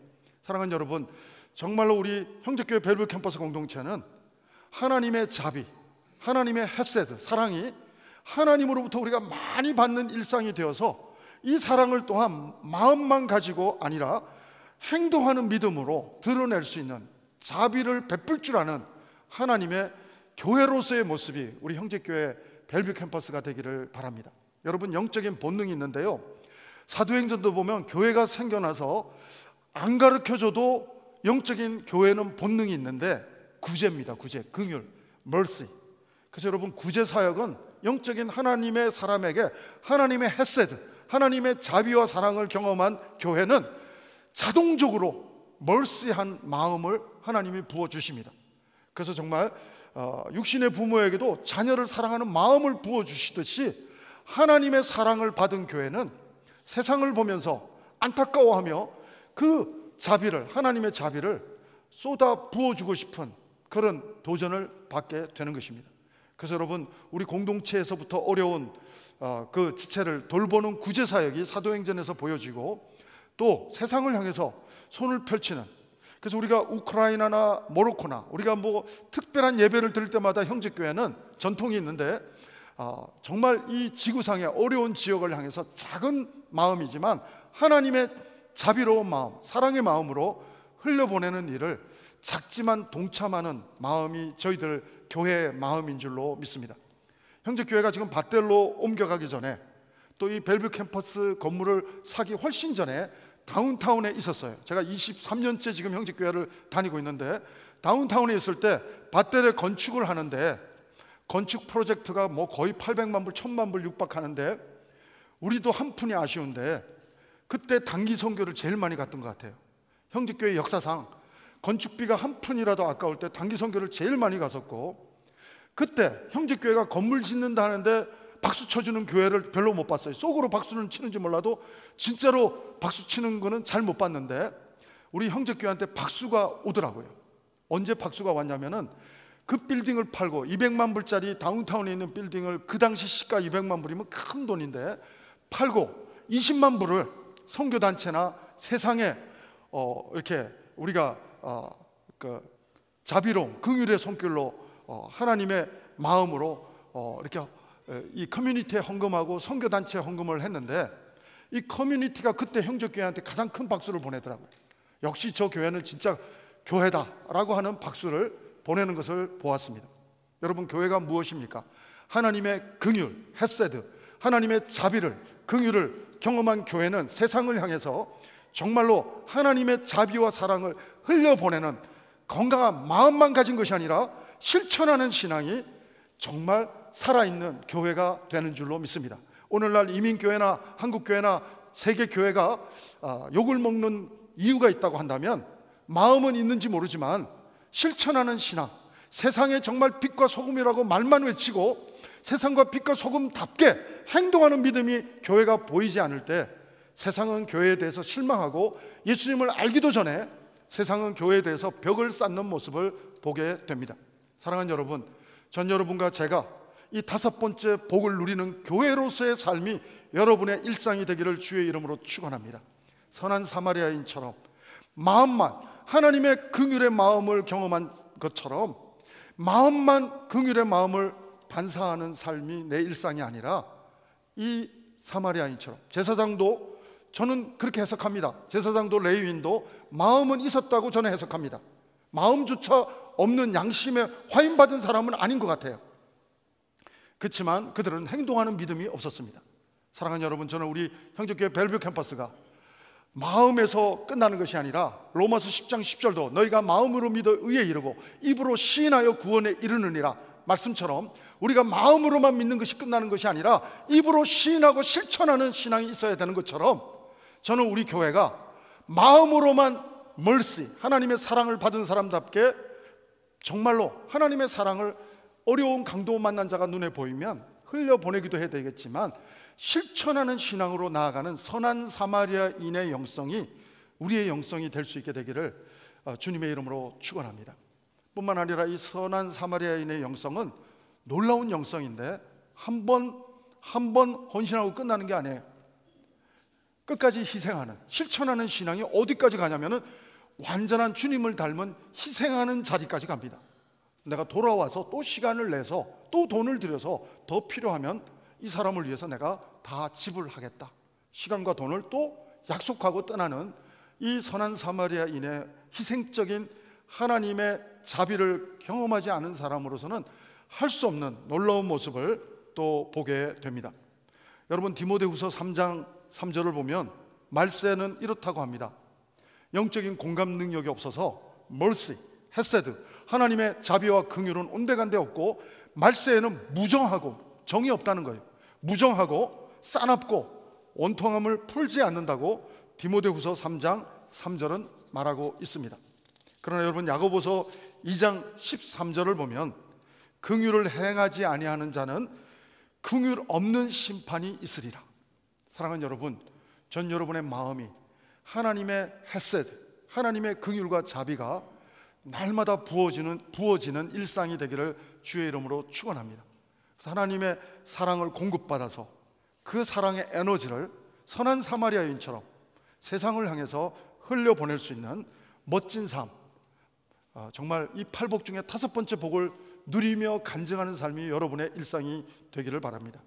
사랑하는 여러분, 정말로 우리 형제교회 벨뷰 캠퍼스 공동체는 하나님의 자비, 하나님의 헤세드, 사랑이 하나님으로부터 우리가 많이 받는 일상이 되어서 이 사랑을 또한 마음만 가지고 아니라 행동하는 믿음으로 드러낼 수 있는, 자비를 베풀 줄 아는 하나님의 교회로서의 모습이 우리 형제교회 벨뷰 캠퍼스가 되기를 바랍니다. 여러분, 영적인 본능이 있는데요, 사도행전도 보면 교회가 생겨나서 안 가르쳐줘도 영적인 교회는 본능이 있는데 구제입니다. 구제, 긍휼, mercy. 그래서 여러분, 구제 사역은 영적인 하나님의 사람에게 하나님의 헤세드, 하나님의 자비와 사랑을 경험한 교회는 자동적으로 멀시한 마음을 하나님이 부어주십니다. 그래서 정말 육신의 부모에게도 자녀를 사랑하는 마음을 부어주시듯이 하나님의 사랑을 받은 교회는 세상을 보면서 안타까워하며 그 자비를, 하나님의 자비를 쏟아 부어주고 싶은 그런 도전을 받게 되는 것입니다. 그래서 여러분, 우리 공동체에서부터 어려운 그 지체를 돌보는 구제사역이 사도행전에서 보여지고, 또 세상을 향해서 손을 펼치는, 그래서 우리가 우크라이나나 모로코나 우리가 뭐 특별한 예배를 드릴 때마다 형제교회는 전통이 있는데 정말 이 지구상의 어려운 지역을 향해서 작은 마음이지만 하나님의 자비로운 마음, 사랑의 마음으로 흘려보내는 일을 작지만 동참하는 마음이 저희들 교회의 마음인 줄로 믿습니다. 형제교회가 지금 밭델로 옮겨가기 전에 또 이 벨뷰 캠퍼스 건물을 사기 훨씬 전에 다운타운에 있었어요. 제가 23년째 지금 형제교회를 다니고 있는데 다운타운에 있을 때 밭델에 건축을 하는데 건축 프로젝트가 뭐 거의 800만 불, 1000만 불 육박하는데 우리도 한 푼이 아쉬운데 그때 단기 선교를 제일 많이 갔던 것 같아요. 형제교회 역사상 건축비가 한 푼이라도 아까울 때 단기 선교를 제일 많이 갔었고, 그때 형제교회가 건물 짓는다 하는데 박수 쳐주는 교회를 별로 못 봤어요. 속으로 박수는 치는지 몰라도 진짜로 박수 치는 거는 잘 못 봤는데 우리 형제교회한테 박수가 오더라고요. 언제 박수가 왔냐면은 그 빌딩을 팔고 200만 불짜리 다운타운에 있는 빌딩을, 그 당시 시가 200만 불이면 큰 돈인데 팔고 20만 불을 선교단체나 세상에 이렇게 우리가 그 자비로운 긍휼의 손길로 하나님의 마음으로 이렇게 이 커뮤니티에 헌금하고 선교단체에 헌금을 했는데, 이 커뮤니티가 그때 형제교회한테 가장 큰 박수를 보내더라고요. 역시 저 교회는 진짜 교회다라고 하는 박수를 보내는 것을 보았습니다. 여러분, 교회가 무엇입니까? 하나님의 긍휼, 헤세드, 하나님의 자비를, 긍휼을 경험한 교회는 세상을 향해서 정말로 하나님의 자비와 사랑을 흘려보내는 건강한 마음만 가진 것이 아니라 실천하는 신앙이 정말 살아있는 교회가 되는 줄로 믿습니다. 오늘날 이민교회나 한국교회나 세계교회가 욕을 먹는 이유가 있다고 한다면 마음은 있는지 모르지만 실천하는 신앙, 세상에 정말 빛과 소금이라고 말만 외치고 세상과 빛과 소금답게 행동하는 믿음이 교회가 보이지 않을 때 세상은 교회에 대해서 실망하고 예수님을 알기도 전에 세상은 교회에 대해서 벽을 쌓는 모습을 보게 됩니다. 사랑하는 여러분, 전 여러분과 제가 이 5번째 복을 누리는 교회로서의 삶이 여러분의 일상이 되기를 주의 이름으로 축원합니다. 선한 사마리아인처럼 마음만 하나님의 긍휼의 마음을 경험한 것처럼 마음만 긍휼의 마음을 반사하는 삶이 내 일상이 아니라 이 사마리아인처럼, 제사장도 저는 그렇게 해석합니다. 제사장도 레위인도 마음은 있었다고 저는 해석합니다. 마음조차 없는 양심에 화인받은 사람은 아닌 것 같아요. 그렇지만 그들은 행동하는 믿음이 없었습니다. 사랑하는 여러분, 저는 우리 형제교회 벨뷰 캠퍼스가 마음에서 끝나는 것이 아니라 로마서 10장 10절도 너희가 마음으로 믿어 의에 이르고 입으로 시인하여 구원에 이르느니라 말씀처럼 우리가 마음으로만 믿는 것이 끝나는 것이 아니라 입으로 시인하고 실천하는 신앙이 있어야 되는 것처럼, 저는 우리 교회가 마음으로만 멀시, 하나님의 사랑을 받은 사람답게 정말로 하나님의 사랑을 어려운 강도 만난 자가 눈에 보이면 흘려보내기도 해야 되겠지만 실천하는 신앙으로 나아가는 선한 사마리아인의 영성이 우리의 영성이 될 수 있게 되기를 주님의 이름으로 축원합니다. 뿐만 아니라 이 선한 사마리아인의 영성은 놀라운 영성인데 한 번 헌신하고 끝나는 게 아니에요. 끝까지 희생하는, 실천하는 신앙이 어디까지 가냐면은 완전한 주님을 닮은 희생하는 자리까지 갑니다. 내가 돌아와서 또 시간을 내서 또 돈을 들여서 더 필요하면 이 사람을 위해서 내가 다 지불하겠다, 시간과 돈을 또 약속하고 떠나는 이 선한 사마리아인의 희생적인 하나님의 자비를 경험하지 않은 사람으로서는 할 수 없는 놀라운 모습을 또 보게 됩니다. 여러분, 디모데후서 3장 3절을 보면 말세는 이렇다고 합니다. 영적인 공감 능력이 없어서 mercy, 헤세드, 하나님의 자비와 긍휼은 온데간데 없고 말세에는 무정하고 정이 없다는 거예요. 무정하고 싸납고 원통함을 풀지 않는다고 디모데후서 3장 3절은 말하고 있습니다. 그러나 여러분, 야고보서 2장 13절을 보면 긍휼을 행하지 아니하는 자는 긍휼 없는 심판이 있으리라. 사랑하는 여러분, 전 여러분의 마음이 하나님의 헤세드, 하나님의 긍휼과 자비가 날마다 부어지는 일상이 되기를 주의 이름으로 축원합니다. 그래서 하나님의 사랑을 공급받아서 그 사랑의 에너지를 선한 사마리아인처럼 세상을 향해서 흘려보낼 수 있는 멋진 삶, 정말 이 8복 중에 5번째 복을 누리며 간증하는 삶이 여러분의 일상이 되기를 바랍니다.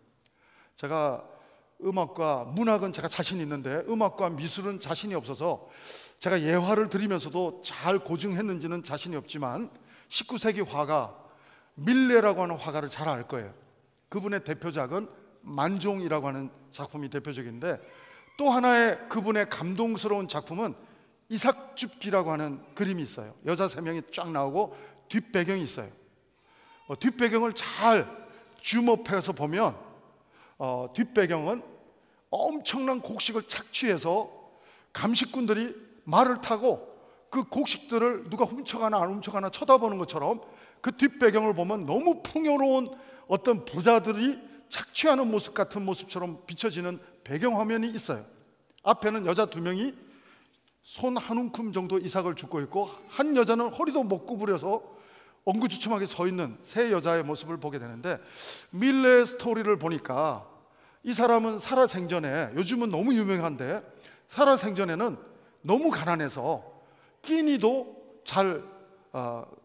제가 음악과 문학은 제가 자신 있는데 음악과 미술은 자신이 없어서 제가 예화를 드리면서도 잘 고증했는지는 자신이 없지만 19세기 화가 밀레라고 하는 화가를 잘 알 거예요. 그분의 대표작은 만종이라고 하는 작품이 대표적인데, 또 하나의 그분의 감동스러운 작품은 이삭줍기라고 하는 그림이 있어요. 여자 3명이 쫙 나오고 뒷배경이 있어요. 뒷배경을 잘 줌업해서 보면 뒷배경은 엄청난 곡식을 착취해서 감식꾼들이 말을 타고 그 곡식들을 누가 훔쳐가나 안 훔쳐가나 쳐다보는 것처럼 그 뒷배경을 보면 너무 풍요로운 어떤 부자들이 착취하는 모습 같은 모습처럼 비춰지는 배경화면이 있어요. 앞에는 여자 2명이 손 한 움큼 정도 이삭을 줍고 있고, 한 여자는 허리도 못 구부려서 엉구주춤하게 서 있는 세 여자의 모습을 보게 되는데, 밀레의 스토리를 보니까 이 사람은 살아생전에, 요즘은 너무 유명한데 살아생전에는 너무 가난해서 끼니도 잘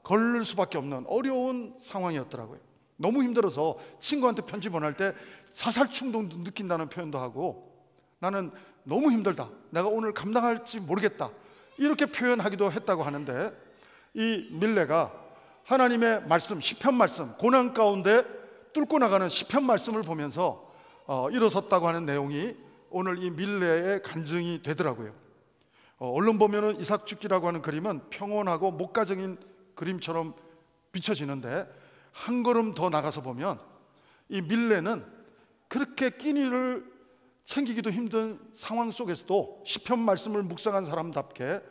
걸을 수밖에 없는 어려운 상황이었더라고요. 너무 힘들어서 친구한테 편지 보낼 때 자살 충동도 느낀다는 표현도 하고, 나는 너무 힘들다, 내가 오늘 감당할지 모르겠다, 이렇게 표현하기도 했다고 하는데, 이 밀레가 하나님의 말씀, 시편 말씀, 고난 가운데 뚫고 나가는 시편 말씀을 보면서 일어섰다고 하는 내용이 오늘 이 밀레의 간증이 되더라고요. 얼른 보면은 이삭줍기라고 하는 그림은 평온하고 목가적인 그림처럼 비춰지는데, 한 걸음 더 나가서 보면 이 밀레는 그렇게 끼니를 챙기기도 힘든 상황 속에서도 시편 말씀을 묵상한 사람답게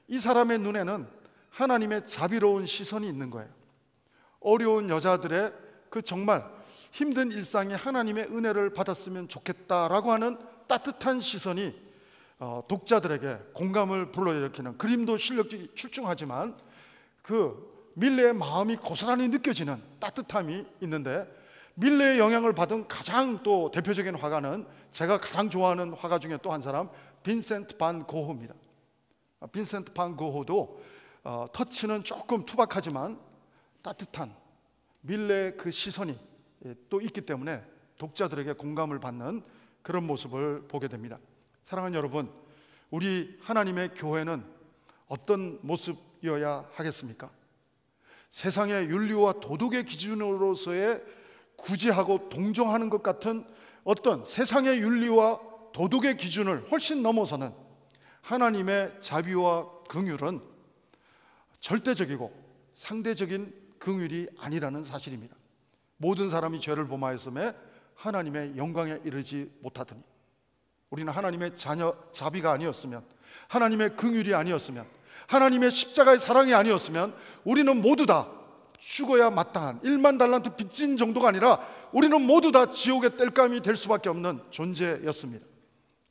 이 사람의 눈에는 하나님의 자비로운 시선이 있는 거예요. 어려운 여자들의 그 정말 힘든 일상에 하나님의 은혜를 받았으면 좋겠다라고 하는 따뜻한 시선이 독자들에게 공감을 불러일으키는, 그림도 실력이 출중하지만 그 밀레의 마음이 고스란히 느껴지는 따뜻함이 있는데, 밀레의 영향을 받은 가장 또 대표적인 화가는 제가 가장 좋아하는 화가 중에 또 한 사람, 빈센트 반 고흐입니다. 빈센트 반 고흐도 터치는 조금 투박하지만 따뜻한 밀레의 그 시선이 또 있기 때문에 독자들에게 공감을 받는 그런 모습을 보게 됩니다. 사랑하는 여러분, 우리 하나님의 교회는 어떤 모습이어야 하겠습니까? 세상의 윤리와 도덕의 기준으로서의 구제하고 동정하는 것 같은 어떤 세상의 윤리와 도덕의 기준을 훨씬 넘어서는 하나님의 자비와 긍휼은 절대적이고 상대적인 긍휼이 아니라는 사실입니다. 모든 사람이 죄를 범하였음에 하나님의 영광에 이르지 못하더니, 우리는 하나님의 자비가 아니었으면, 하나님의 긍휼이 아니었으면, 하나님의 십자가의 사랑이 아니었으면 우리는 모두 다 죽어야 마땅한 1만 달란트 빚진 정도가 아니라 우리는 모두 다 지옥의 땔감이 될 수밖에 없는 존재였습니다.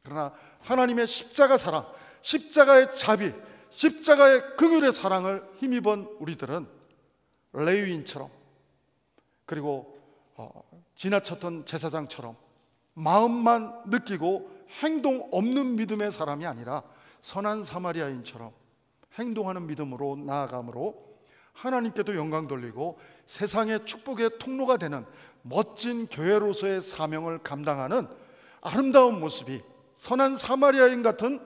그러나 하나님의 십자가 사랑, 십자가의 자비, 십자가의 긍휼의 사랑을 힘입은 우리들은 레위인처럼, 그리고 지나쳤던 제사장처럼 마음만 느끼고 행동 없는 믿음의 사람이 아니라 선한 사마리아인처럼 행동하는 믿음으로 나아감으로 하나님께도 영광 돌리고 세상의 축복의 통로가 되는 멋진 교회로서의 사명을 감당하는 아름다운 모습이, 선한 사마리아인 같은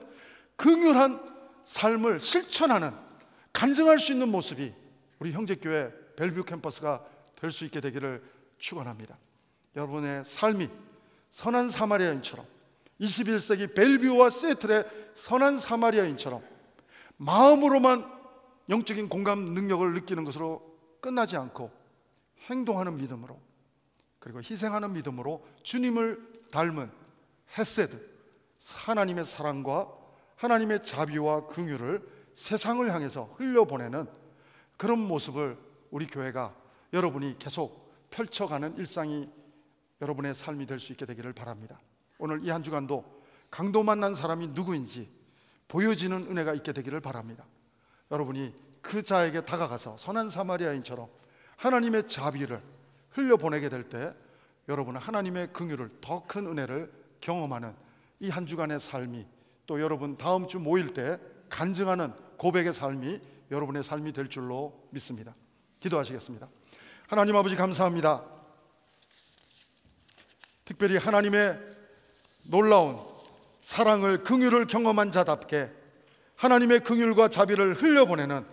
긍휼한 삶을 실천하는, 간증할 수 있는 모습이 우리 형제교회 벨뷰 캠퍼스가 될 수 있게 되기를 축원합니다. 여러분의 삶이 선한 사마리아인처럼, 21세기 벨뷰와 세틀의 선한 사마리아인처럼 마음으로만 영적인 공감 능력을 느끼는 것으로 끝나지 않고 행동하는 믿음으로, 그리고 희생하는 믿음으로 주님을 닮은 헤세드, 하나님의 사랑과 하나님의 자비와 긍휼을 세상을 향해서 흘려보내는 그런 모습을 우리 교회가, 여러분이 계속 펼쳐가는 일상이 여러분의 삶이 될 수 있게 되기를 바랍니다. 오늘 이 한 주간도 강도 만난 사람이 누구인지 보여지는 은혜가 있게 되기를 바랍니다. 여러분이 그 자에게 다가가서 선한 사마리아인처럼 하나님의 자비를 흘려보내게 될 때 여러분은 하나님의 긍휼을, 더 큰 은혜를 경험하는 이 한 주간의 삶이, 또 여러분 다음 주 모일 때 간증하는 고백의 삶이 여러분의 삶이 될 줄로 믿습니다. 기도하시겠습니다. 하나님 아버지, 감사합니다. 특별히 하나님의 놀라운 사랑을, 긍휼을 경험한 자답게 하나님의 긍휼과 자비를 흘려보내는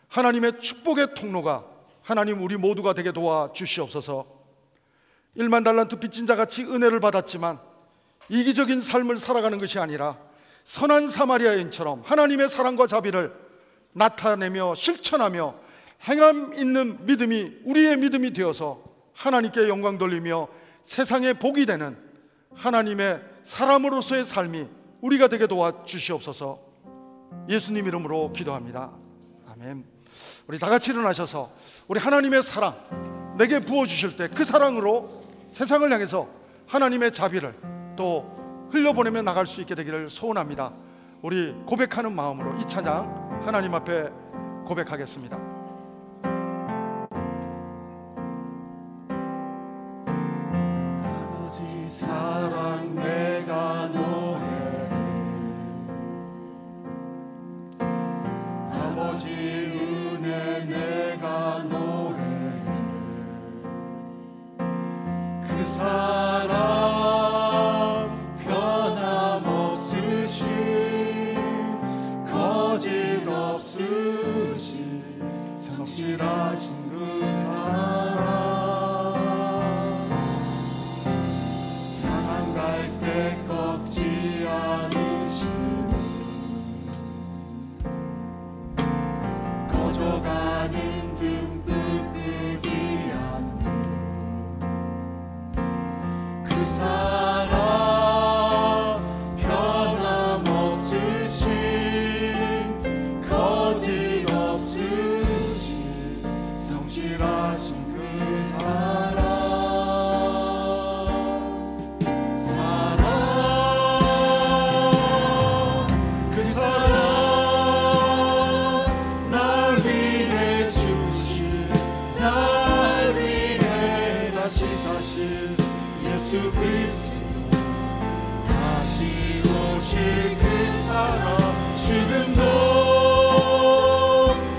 하나님의 축복의 통로가 하나님 우리 모두가 되게 도와주시옵소서. 1만 달란트 빚진 자같이 은혜를 받았지만 이기적인 삶을 살아가는 것이 아니라 선한 사마리아인처럼 하나님의 사랑과 자비를 나타내며 실천하며 행함 있는 믿음이 우리의 믿음이 되어서 하나님께 영광 돌리며 세상에 복이 되는 하나님의 사람으로서의 삶이 우리가 되게 도와주시옵소서. 예수님 이름으로 기도합니다. 아멘. 우리 다 같이 일어나셔서 우리 하나님의 사랑 내게 부어주실 때 그 사랑으로 세상을 향해서 하나님의 자비를 또 흘려보내며 나갈 수 있게 되기를 소원합니다. 우리 고백하는 마음으로 이 찬양 하나님 앞에 고백하겠습니다. 아버지 사랑 내가 노래해, 아버지 은혜 내가 노래해. 그 사랑 변함없으신 거짓없으신 성실하신 그 사랑, 상한 갈 때 꺾지 않으신, 꺼져가는 등불 끄지 않는 그 사랑, 변함없으신 거짓없으신 성실하신 그 사랑, 사랑, 그 사랑 날 위해 주신, 날 위해 다시 사신 예수 그리스도, 다시 오실 그 사랑, 죽음도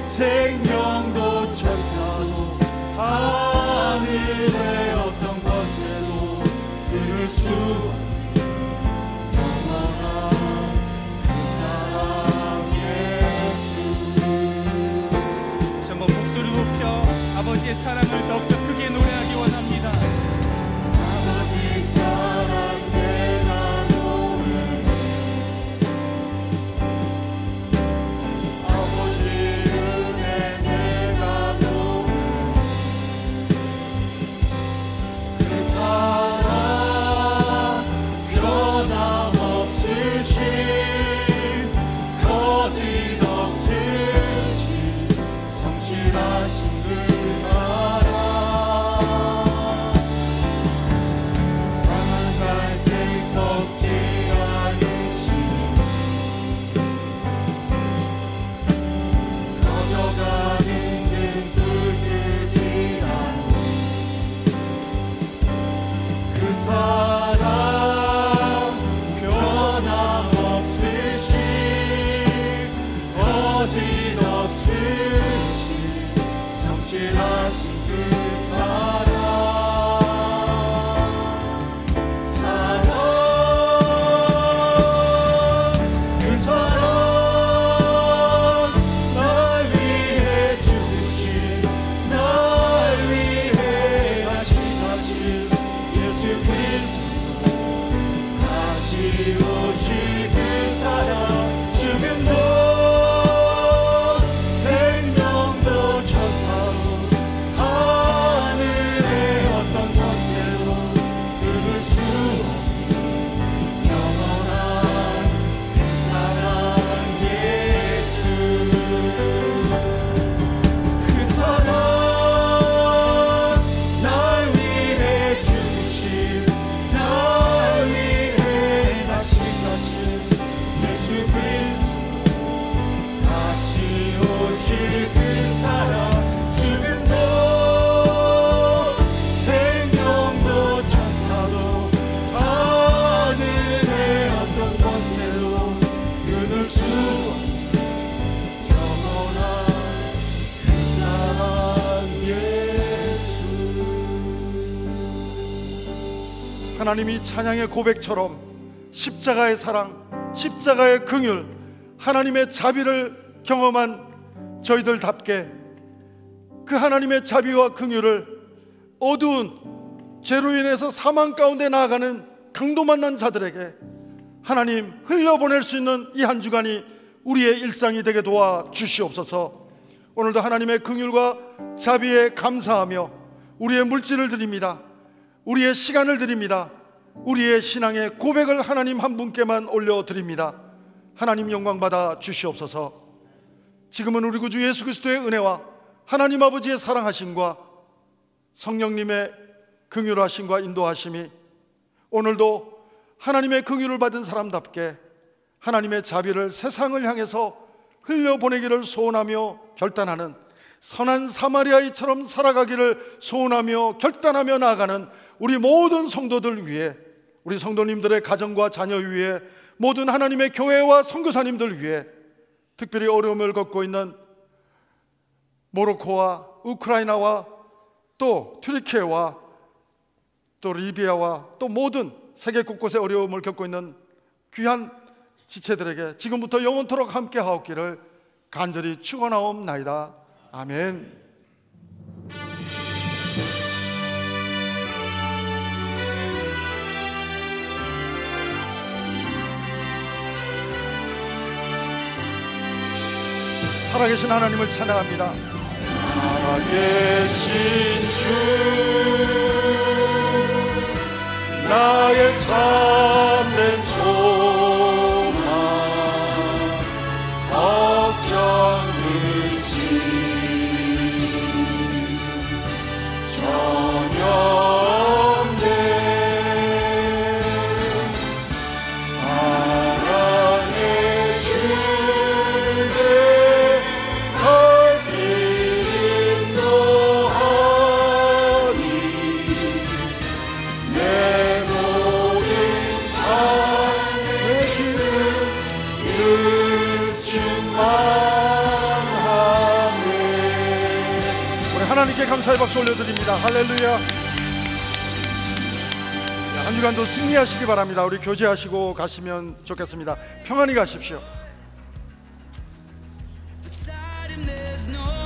생명도 천사도 하늘의 어떤 것에도 끊을 수 없는 영원한 그 사랑 예수. 다시 한번 목소리 높여 아버지의 사랑을 더욱더 크게 노래하기 원합니다. 아버지 사랑 내가 노래해, 아버지 은혜 내가 노래해. 그 사랑 변함없으신 거짓없으신 성실하신 그 사랑, 상한 갈 때 꺾지 않으신, 꺼져가는 등불 끄지 않는 그 사랑, 변함없으신 거짓없으신 성실하신 그 사랑, 사랑, 그 사랑 날 위해 주신, 날 위해 다시 사신 예수 그리스도, 다시 오실 그 사랑, 죽음도 생명도 천사도 하늘의 어떤 권세도 끊을 수 없는 영원한 그 사랑 예수. 그 사랑 날 위해 주신, 날 위해 다시 사신 예수 그리스도, 다시 오실 그 사랑, 죽음도 생명도 천사도 하늘의 어떤 권세도 끊을 수 없는 영원한 그 사랑 예수. 하나님이 찬양의 고백처럼 십자가의 사랑, 십자가의 긍휼, 하나님의 자비를 경험한 저희들답게 그 하나님의 자비와 긍휼을 어두운 죄로 인해서 사망 가운데 나아가는 강도 만난 자들에게 하나님 흘려보낼 수 있는 이 한 주간이 우리의 일상이 되게 도와 주시옵소서. 오늘도 하나님의 긍휼과 자비에 감사하며 우리의 물질을 드립니다. 우리의 시간을 드립니다. 우리의 신앙의 고백을 하나님 한 분께만 올려드립니다. 하나님 영광 받아 주시옵소서. 지금은 우리 구주 예수 그리스도의 은혜와 하나님 아버지의 사랑하심과 성령님의 긍휼하심과 인도하심이 오늘도 하나님의 긍휼을 받은 사람답게 하나님의 자비를 세상을 향해서 흘려보내기를 소원하며 결단하는 선한 사마리아인처럼 살아가기를 소원하며 결단하며 나아가는 우리 모든 성도들 위해, 우리 성도님들의 가정과 자녀 위해, 모든 하나님의 교회와 선교사님들 위해, 특별히 어려움을 겪고 있는 모로코와 우크라이나와 또 튀르키예와 또 리비아와 또 모든 세계 곳곳에 어려움을 겪고 있는 귀한 지체들에게 지금부터 영원토록 함께 하옵기를 간절히 축원하옵나이다. 아멘. 살아계신 하나님을 찬양합니다. 살아계신 주 나의 참된 소망 걱정 의심 전혀 없네 사랑의 주내 갈 길 인도하니 내 모든 삶의 길을 늘 충만하네. 우리 하나님께 감사의 박수 올려드립니다. 할렐루야. 한 주간도 승리하시기 바랍니다. 우리 교제하시고 가시면 좋겠습니다. 평안히 가십시오. Beside him there's no